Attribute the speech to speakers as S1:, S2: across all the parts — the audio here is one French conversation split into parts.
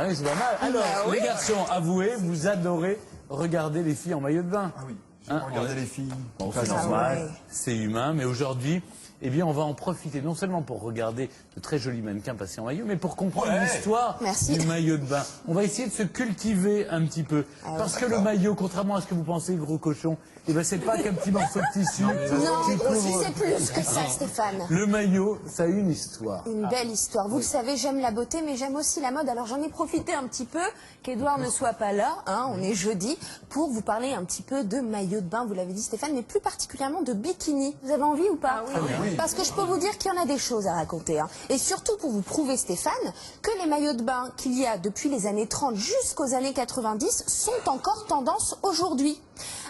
S1: Ah oui, c'est pas mal. Alors,
S2: oui.
S1: les garçons, avouez, vous adorez regarder les filles en maillot de bain.
S3: Ah oui, j'aime regarder les filles.
S1: Bon,
S3: Très
S1: c'est
S3: normal.
S1: normal, c'est humain, mais aujourd'hui, eh bien, on va en profiter non seulement pour regarder de très jolis mannequins passer en maillot, mais pour comprendre l'histoire du maillot de bain. On va essayer de se cultiver un petit peu. Parce que le maillot, contrairement à ce que vous pensez, gros cochon, eh ben, c'est pas qu'un petit morceau de tissu.
S2: Non,
S1: qui couvre-
S2: c'est plus que ça, Stéphane.
S1: Le maillot, ça a une histoire.
S2: Une belle histoire. Vous le savez, j'aime la beauté, mais j'aime aussi la mode. Alors j'en ai profité un petit peu qu'Edouard ne soit pas là, hein, on est jeudi, pour vous parler un petit peu de maillot de bain, vous l'avez dit Stéphane, mais plus particulièrement de bikini. Vous avez envie ou pas?
S3: oui.
S2: Parce que je peux vous dire qu'il y en a des choses à raconter. Hein. Et surtout pour vous prouver, Stéphane, que les maillots de bain qu'il y a depuis les années 30 jusqu'aux années 90 sont encore tendance aujourd'hui.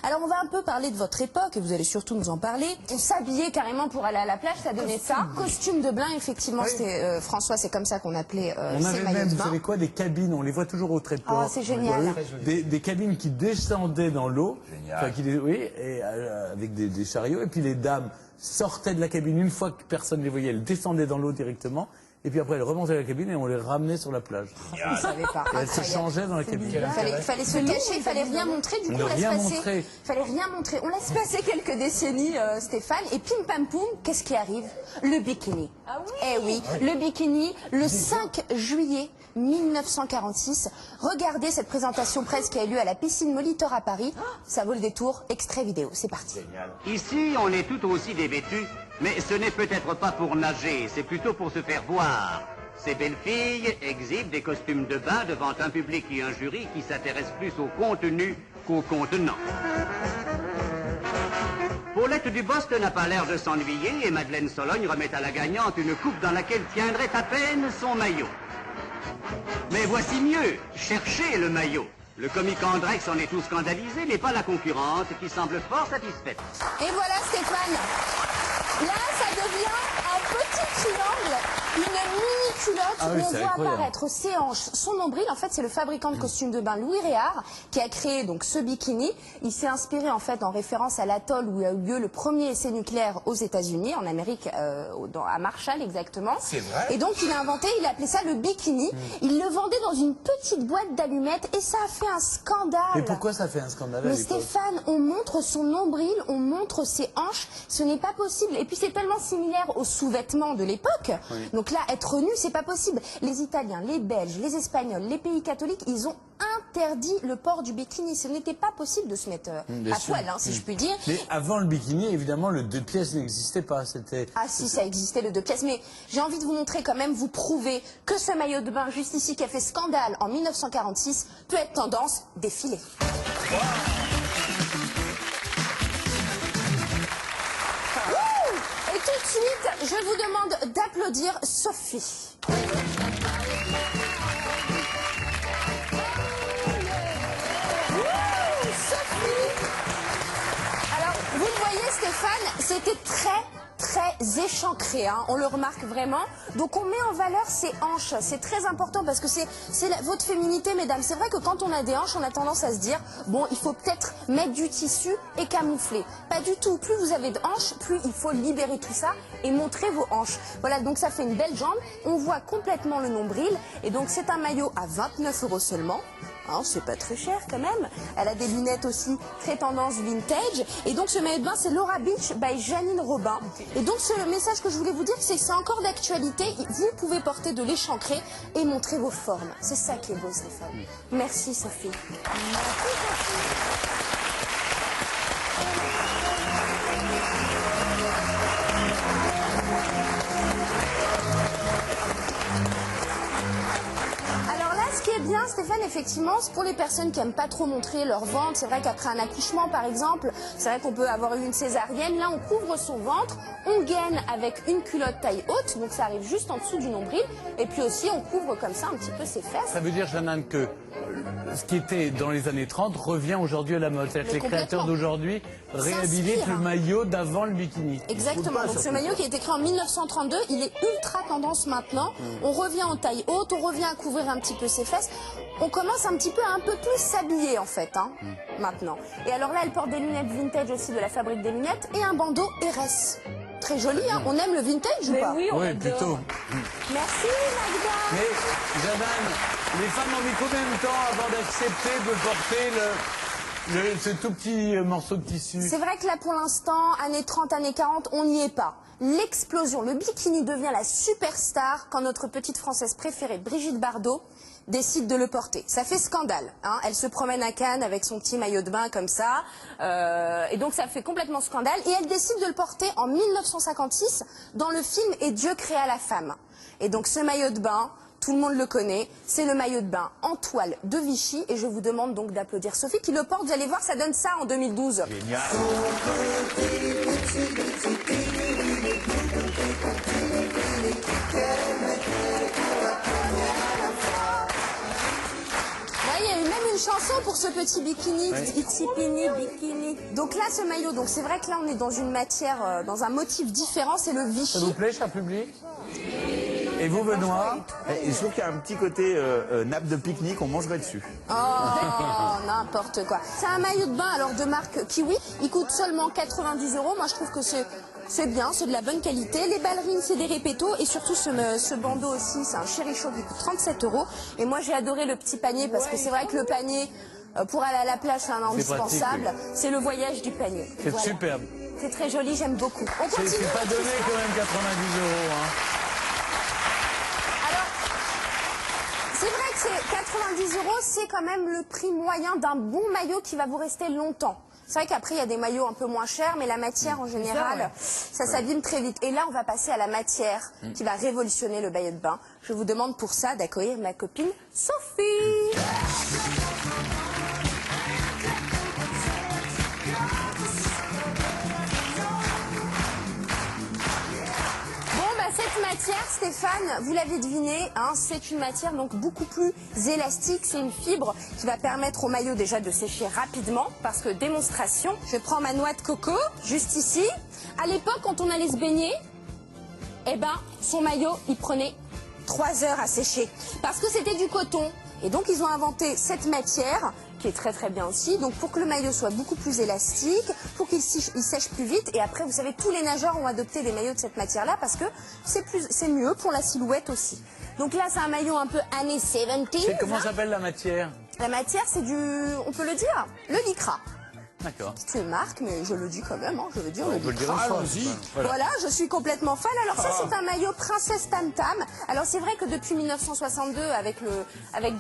S2: Alors on va un peu parler de votre époque, et vous allez surtout nous en parler. On s'habillait carrément pour aller à la plage, ça donnait ça. Costume de bain, effectivement, c'était François, c'est comme ça qu'on appelait
S1: On
S2: ces
S1: avait
S2: maillots
S1: même,
S2: de
S1: vous
S2: bain.
S1: savez quoi, des cabines, on les voit toujours au tréport.
S2: Ah, c'est génial.
S1: Des cabines qui descendaient dans l'eau,
S3: Génial.
S1: oui, et, avec des chariots, et puis les dames sortaient de la cabine une fois que personne ne les voyait, elles descendaient dans l'eau directement, et puis après elles remontaient à la cabine et on les ramenait sur la plage.
S2: Vous savez pas.
S1: Et elles se changeaient dans la cabine.
S2: Il fallait se cacher, il fallait rien montrer, du coup
S1: Ne
S2: on laisse
S1: rien
S2: passer.
S1: montrer.
S2: Fallait rien montrer. On laisse passer quelques décennies, Stéphane, et pim pam poum, qu'est-ce qui arrive? Le bikini. Ah oui. Eh oui, le bikini, le 5 juillet 1946. Regardez cette présentation presse qui a eu lieu à la piscine Molitor à Paris. Ça vaut le détour. Extrait vidéo, c'est parti.
S4: Ici, on est tout aussi dévêtus, mais ce n'est peut-être pas pour nager, c'est plutôt pour se faire voir. Ces belles filles exhibent des costumes de bain devant un public et un jury qui s'intéressent plus au contenu qu'au contenant. Paulette Dubost n'a pas l'air de s'ennuyer et Madeleine Sologne remet à la gagnante une coupe dans laquelle tiendrait à peine son maillot. Mais voici mieux, cherchez le maillot. Le comique Andrex en est tout scandalisé, mais pas la concurrente qui semble fort satisfaite.
S2: Et voilà Stéphane. Là, ça devient un petit triangle, une mini-culotte
S1: Ah oui,
S2: où on
S1: c'est
S2: voit
S1: incroyable.
S2: apparaître ses hanches, son nombril. En fait, c'est le fabricant de costumes de bain Louis Réard qui a créé donc ce bikini. Il s'est inspiré en fait en référence à l'atoll où a eu lieu le premier essai nucléaire aux États-Unis, en Amérique, à Marshall exactement.
S3: C'est vrai.
S2: Et donc il a inventé, il a appelé ça le bikini. Il le vendait dans une petite boîte d'allumettes et ça a fait un scandale.
S1: Mais pourquoi ça fait un scandale à
S2: Mais
S1: l'époque?
S2: Stéphane, on montre son nombril, on montre ses hanches, ce n'est pas possible. Et puis c'est tellement similaire aux sous-vêtements de l'époque. Donc là, être nu, c'est pas possible. Les Italiens, les Belges, les Espagnols, les pays catholiques, ils ont interdit le port du bikini. Ce n'était pas possible de se mettre
S1: Bien
S2: à
S1: sûr.
S2: poil, hein, si je puis dire.
S1: Mais avant le bikini, évidemment, le 2 pièces n'existait pas. C'était.
S2: Ah si, ça existait le 2 pièces, mais j'ai envie de vous montrer quand même, vous prouver que ce maillot de bain juste ici qui a fait scandale en 1946 peut être tendance défilé. Et tout de suite, je vous demande d'applaudir Sophie. Sophie. Alors, vous le voyez Stéphane, c'était très échancré, hein, on le remarque vraiment. Donc on met en valeur ses hanches, c'est très important parce que c'est votre féminité, mesdames. C'est vrai que quand on a des hanches, on a tendance à se dire, bon, il faut peut-être mettre du tissu et camoufler. Pas du tout, plus vous avez de hanches, plus il faut libérer tout ça et montrer vos hanches. Voilà, donc ça fait une belle jambe, on voit complètement le nombril et donc c'est un maillot à 29 € seulement. Hein, c'est pas très cher quand même. Elle a des lunettes aussi très tendance vintage. Et donc ce maillot de bain, c'est Laura Beach by Janine Robin. Et donc le message que je voulais vous dire, c'est que c'est encore d'actualité. Vous pouvez porter de l'échancré et montrer vos formes. C'est ça qui est beau, Stéphane. Merci Sophie. Merci Sophie. Ce qui est bien, Stéphane, effectivement, c'est pour les personnes qui aiment pas trop montrer leur ventre. C'est vrai qu'après un accouchement, par exemple, c'est vrai qu'on peut avoir eu une césarienne. Là, on couvre son ventre, on gaine avec une culotte taille haute, donc ça arrive juste en dessous du nombril. Et puis aussi, on couvre comme ça un petit peu ses fesses.
S1: Ça veut dire, Jeanne, que ce qui était dans les années 30 revient aujourd'hui à la mode. C'est-à-dire que les créateurs d'aujourd'hui réhabilitent le maillot d'avant le bikini.
S2: Exactement. Donc ce maillot qui a été créé en 1932, il est ultra tendance maintenant. On revient en taille haute, on revient à couvrir un petit peu ses fesses. On commence un petit peu à un peu plus s'habiller en fait, hein, maintenant. Et alors là, elle porte des lunettes vintage aussi de la fabrique des lunettes et un bandeau RS. Très joli, hein. On aime le vintage ou pas?
S5: Oui, on adore.
S1: plutôt.
S2: Merci Magda.
S1: Mais, Jeanne, Les femmes ont mis combien de temps avant d'accepter de porter ce tout petit morceau de tissu?
S2: C'est vrai que là, pour l'instant, années 30, années 40, on n'y est pas. L'explosion, le bikini devient la superstar quand notre petite Française préférée, Brigitte Bardot, décide de le porter. Ça fait scandale. Hein. Elle se promène à Cannes avec son petit maillot de bain comme ça. Et donc ça fait complètement scandale. Et elle décide de le porter en 1956 dans le film « Et Dieu créa la femme ». Et donc ce maillot de bain, tout le monde le connaît, c'est le maillot de bain en toile de Vichy. Et je vous demande donc d'applaudir Sophie qui le porte. Vous allez voir, ça donne ça en 2012.
S1: Génial.
S2: Il y a eu même une chanson pour ce petit bikini,
S1: ouais.
S2: Itsy Pini Bikini. Donc là, ce maillot, donc c'est vrai que là, on est dans une matière, dans un motif différent, c'est le Vichy.
S1: Ça vous plaît, cher public? Et vous, Benoît?
S3: Et je trouve qu'il y a un petit côté nappe de pique-nique, on mangerait dessus.
S2: Oh, n'importe quoi. C'est un maillot de bain, alors de marque Kiwi. Il coûte seulement 90 €. Moi, je trouve que c'est bien, c'est de la bonne qualité. Les ballerines, c'est des répétos. Et surtout, ce bandeau aussi, c'est un chéri chaud qui coûte 37 €. Et moi, j'ai adoré le petit panier parce que c'est vrai que le panier, pour aller à la plage, c'est un indispensable.
S1: pratique, oui.
S2: C'est le voyage du panier.
S1: C'est
S2: Voilà.
S1: superbe.
S2: C'est très joli, j'aime beaucoup. On continue.
S1: C'est pas donné quand même 90 €. Hein.
S2: Alors, c'est vrai que c'est 90 €, c'est quand même le prix moyen d'un bon maillot qui va vous rester longtemps. C'est vrai qu'après, il y a des maillots un peu moins chers, mais la matière, en général, ça s'abîme très vite. Et là, on va passer à la matière qui va révolutionner le maillot de bain. Je vous demande pour ça d'accueillir ma copine Sophie. Cette matière, Stéphane, vous l'avez deviné, hein, c'est une matière donc beaucoup plus élastique. C'est une fibre qui va permettre au maillot déjà de sécher rapidement. Parce que, démonstration, je prends ma noix de coco, juste ici. À l'époque, quand on allait se baigner, eh ben, son maillot, il prenait 3 heures à sécher. Parce que c'était du coton. Et donc, ils ont inventé cette matière qui est très très bien aussi, donc pour que le maillot soit beaucoup plus élastique, pour qu'il sèche plus vite. Et après, vous savez, tous les nageurs ont adopté des maillots de cette matière-là parce que c'est mieux pour la silhouette aussi. Donc là, c'est un maillot un peu années 70s.
S1: Comment s'appelle la matière?
S2: La matière, c'est on peut le dire, le lycra.
S1: D'accord.
S2: C'est une marque, mais je le dis quand même, hein, je veux dire le lycra.
S1: Allons-y.
S2: Voilà, je suis complètement fan. Alors ça, c'est un maillot Princesse Tam Tam. Alors c'est vrai que depuis 1962, avec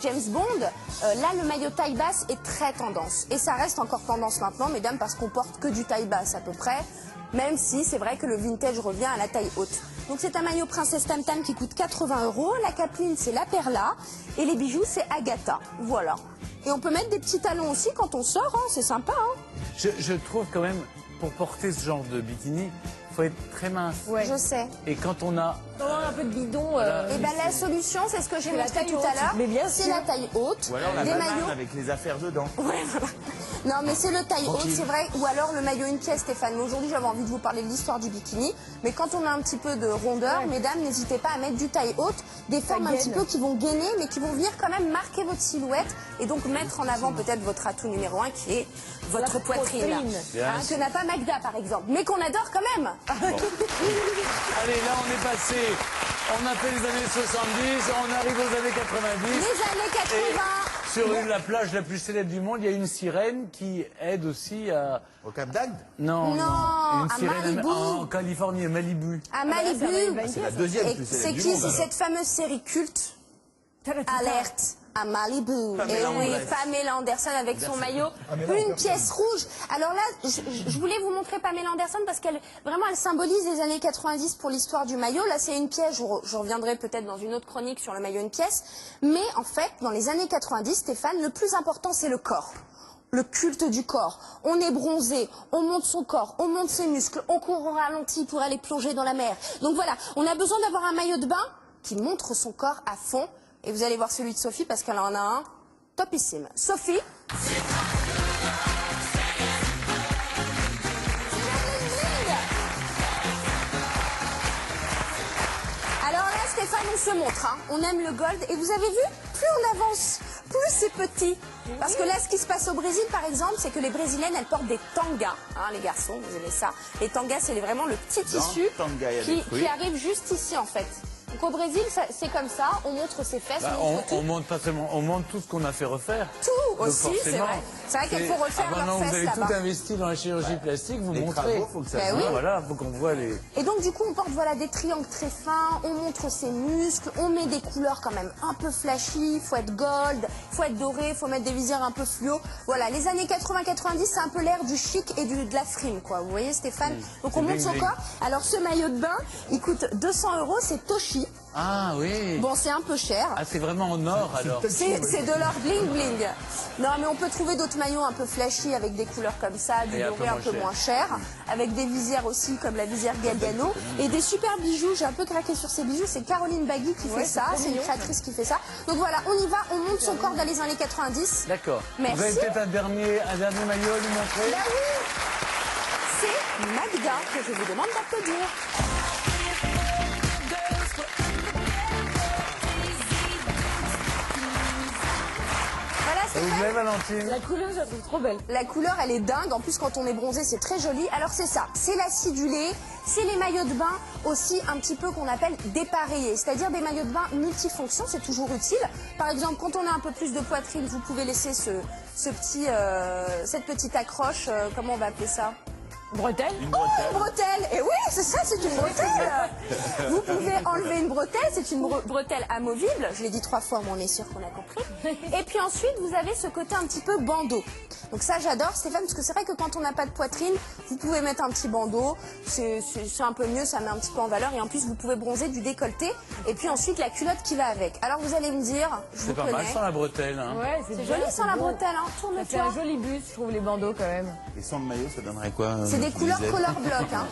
S2: James Bond, là, le maillot taille basse est très tendance. Et ça reste encore tendance maintenant, mesdames, parce qu'on porte que du taille basse à peu près. Même si c'est vrai que le vintage revient à la taille haute. Donc c'est un maillot Princesse Tam Tam qui coûte 80 €. La capeline, c'est la Perla. Et les bijoux, c'est Agatha. Voilà. Et on peut mettre des petits talons aussi quand on sort, hein, c'est sympa. Hein.
S1: Je trouve quand même, pour porter ce genre de bikini, il faut être très mince.
S2: Ouais. Je sais.
S1: Et quand on a...
S5: un peu de bidon.
S2: Et ben la solution, c'est ce que j'ai montré tout à l'heure.
S5: Mais bien
S2: c'est
S5: sûr.
S2: la taille haute.
S3: Ou alors la
S2: des
S3: banane
S2: maillots.
S3: avec les affaires dedans.
S2: Ouais, voilà. Non, mais c'est le taille haute, c'est vrai. Ou alors le maillot une pièce, Stéphane. Mais aujourd'hui, j'avais envie de vous parler de l'histoire du bikini. Mais quand on a un petit peu de rondeur, mesdames, n'hésitez pas à mettre du taille haute, des formes un petit peu qui vont gainer, mais qui vont venir quand même marquer votre silhouette et donc mettre en avant peut-être votre atout numéro 1 qui est votre poitrine. Hein, que n'a pas Magda, par exemple, mais qu'on adore quand même.
S1: Allez, là, on est passé. On a fait les années 70, on arrive aux années 90.
S2: Les années 80.
S1: Et sur la plage la plus célèbre du monde, il y a une sirène qui aide aussi à...
S3: Au Cap d'Agde?
S1: Non,
S2: Non,
S1: une
S2: à
S1: sirène
S2: Malibu.
S1: en Californie, à Malibu.
S2: À Malibu.
S3: C'est la deuxième
S2: Et
S3: plus
S2: c'est
S3: célèbre du
S2: qui?
S3: monde.
S2: C'est
S3: alors.
S2: cette fameuse série culte Alerte à Malibu. Et oui, Pamela Anderson avec son maillot, une pièce rouge. Alors là, je voulais vous montrer Pamela Anderson parce qu'elle vraiment elle symbolise les années 90 pour l'histoire du maillot. Là, c'est une pièce, je reviendrai peut-être dans une autre chronique sur le maillot une pièce. Mais en fait, dans les années 90, Stéphane, le plus important, c'est le corps. Le culte du corps. On est bronzé, on monte son corps, on monte ses muscles, on court au ralenti pour aller plonger dans la mer. Donc voilà, on a besoin d'avoir un maillot de bain qui montre son corps à fond. Et vous allez voir celui de Sophie parce qu'elle en a un topissime. Sophie. Alors là, Stéphane, on se montre. Hein. On aime le gold. Et vous avez vu, plus on avance, plus c'est petit. Parce que là, ce qui se passe au Brésil, par exemple, c'est que les Brésiliennes, elles portent des tangas. Hein, les garçons, vous aimez ça. Les tangas, c'est vraiment le petit tissu qui arrive juste ici, en fait. Donc au Brésil, c'est comme ça, on montre ses fesses,
S1: on montre pas seulement, on montre tout ce qu'on a fait refaire.
S2: Tout aussi, c'est vrai. C'est vrai qu'il faut refaire leurs
S1: vous
S2: fesses
S1: avez
S2: là-bas.
S1: tout investi dans la chirurgie plastique, vous montrez.
S3: Faut que ça
S2: oui.
S1: Voilà, faut qu'on voit les...
S2: Et donc du coup, on porte voilà, des triangles très fins, on montre ses muscles, on met des couleurs quand même un peu flashy, faut être gold, faut être doré, faut mettre des visières un peu fluo. Voilà, les années 80-90, c'est un peu l'ère du chic et de la frime, quoi. Vous voyez, Stéphane? Donc on monte son corps. Alors ce maillot de bain, il coûte 200 €, c'est Toshi.
S1: Ah oui.
S2: Bon, c'est un peu cher.
S1: Ah, c'est vraiment en or alors.
S2: C'est de l'or bling bling. Non, mais on peut trouver d'autres maillots un peu flashy avec des couleurs comme ça, du doré un peu moins cher, avec des visières aussi comme la visière Galliano et des super bijoux. J'ai un peu craqué sur ces bijoux. C'est Caroline Bagui qui fait ça. C'est une créatrice qui fait ça. Donc voilà, on y va. On monte son corps dans les années 90.
S1: D'accord.
S2: Merci.
S1: Vous avez peut-être un dernier maillot à lui montrer?
S2: Bah oui. C'est Magda que je vous demande d'applaudir.
S1: Ça vous plaît, Valentine?
S2: La couleur, je la trouve trop belle. La couleur, elle est dingue. En plus, quand on est bronzé, c'est très joli. Alors, c'est ça. C'est l'acidulé. C'est les maillots de bain aussi un petit peu qu'on appelle dépareillés. C'est-à-dire des maillots de bain multifonctions. C'est toujours utile. Par exemple, quand on a un peu plus de poitrine, vous pouvez laisser cette petite accroche. Comment on va appeler ça?
S5: Bretelle.
S2: Oh, une bretelle. Et oui, c'est ça, c'est une bretelle. Vous pouvez enlever une bretelle, c'est une bretelle amovible. Je l'ai dit 3 fois, mais on est sûr qu'on a compris. Et puis ensuite, vous avez ce côté un petit peu bandeau. Donc ça, j'adore, Stéphane, parce que c'est vrai que quand on n'a pas de poitrine, vous pouvez mettre un petit bandeau. C'est un peu mieux, ça met un petit peu en valeur. Et en plus, vous pouvez bronzer du décolleté. Et puis ensuite, la culotte qui va avec. Alors vous allez me dire, je vous
S1: C'est pas mal
S2: connais.
S1: sans la bretelle. Hein.
S5: Ouais,
S2: C'est joli sans la bretelle, hein.
S5: Ça fait
S2: Tourne-toi.
S5: un joli bus, je trouve, les bandeaux quand même.
S3: Et sans le maillot, ça donnerait quoi?
S2: C'est des couleurs color block, hein.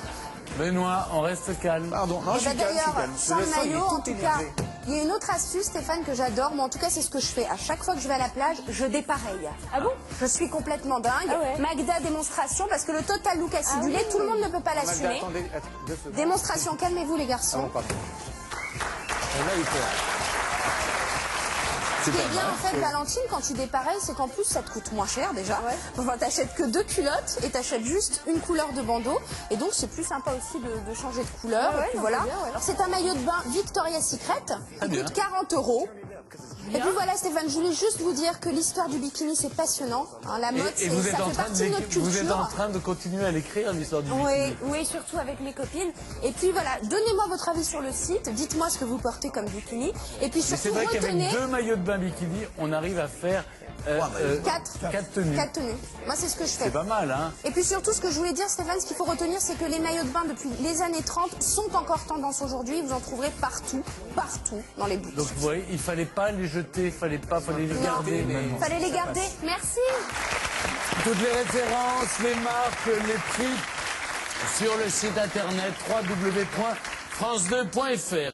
S1: Benoît, on reste calme.
S3: Pardon, non, je suis calme, je suis
S2: D'ailleurs,
S3: calme.
S2: sans le
S3: Je sens qu'il est
S2: maillot, en
S3: tout
S2: tout cas,
S3: énervé.
S2: il y a une autre astuce, Stéphane, que j'adore. Moi, en tout cas, c'est ce que je fais. À chaque fois que je vais à la plage, je dépareille.
S5: Ah bon?
S2: Je suis complètement dingue.
S5: Ah ouais.
S2: Magda, démonstration, parce que le total look acidulé,
S5: oui.
S2: tout le monde ne peut pas
S3: Magda,
S2: l'assumer.
S3: attendez, 2 secondes.
S2: Démonstration, calmez-vous les
S3: Ah
S2: garçons.
S3: bon, pardon.
S1: Et là, il faut...
S2: Ce qui est bien en fait, Valentine, quand tu dépareilles, c'est qu'en plus ça te coûte moins cher déjà. Enfin, t'achètes que 2 culottes et t'achètes juste une couleur de bandeau. Et donc c'est plus sympa aussi de changer de couleur.
S5: Ouais,
S2: et puis
S5: non,
S2: voilà.
S5: c'est bien, ouais.
S2: Alors c'est un maillot de bain Victoria's Secret qui coûte 40 €. Et puis voilà, Stéphane, je voulais juste vous dire que l'histoire du bikini, c'est passionnant. Hein, la mode,
S1: Et vous
S2: ça
S1: êtes
S2: fait
S1: en train
S2: partie de notre culture.
S1: vous êtes en train de continuer à l'écrire, l'histoire du bikini.
S2: Oui, surtout avec mes copines. Et puis voilà, donnez-moi votre avis sur le site, dites-moi ce que vous portez comme bikini. Et puis
S1: Mais c'est
S2: surtout,
S1: vrai qu'avec
S2: retenez
S1: 2 maillots de bain bikini, on arrive à faire 4 tenues.
S2: 4 tenues. Moi, c'est ce que je fais.
S1: C'est pas mal, hein?
S2: Et puis surtout, ce que je voulais dire, Stéphane, ce qu'il faut retenir, c'est que les maillots de bain depuis les années 30 sont encore tendance aujourd'hui. Vous en trouverez partout dans les boutiques.
S1: Donc vous voyez, il fallait pas les jeter, fallait les garder.
S2: Non, fallait les garder. Merci.
S1: Toutes les références, les marques, les prix sur le site internet www.france2.fr.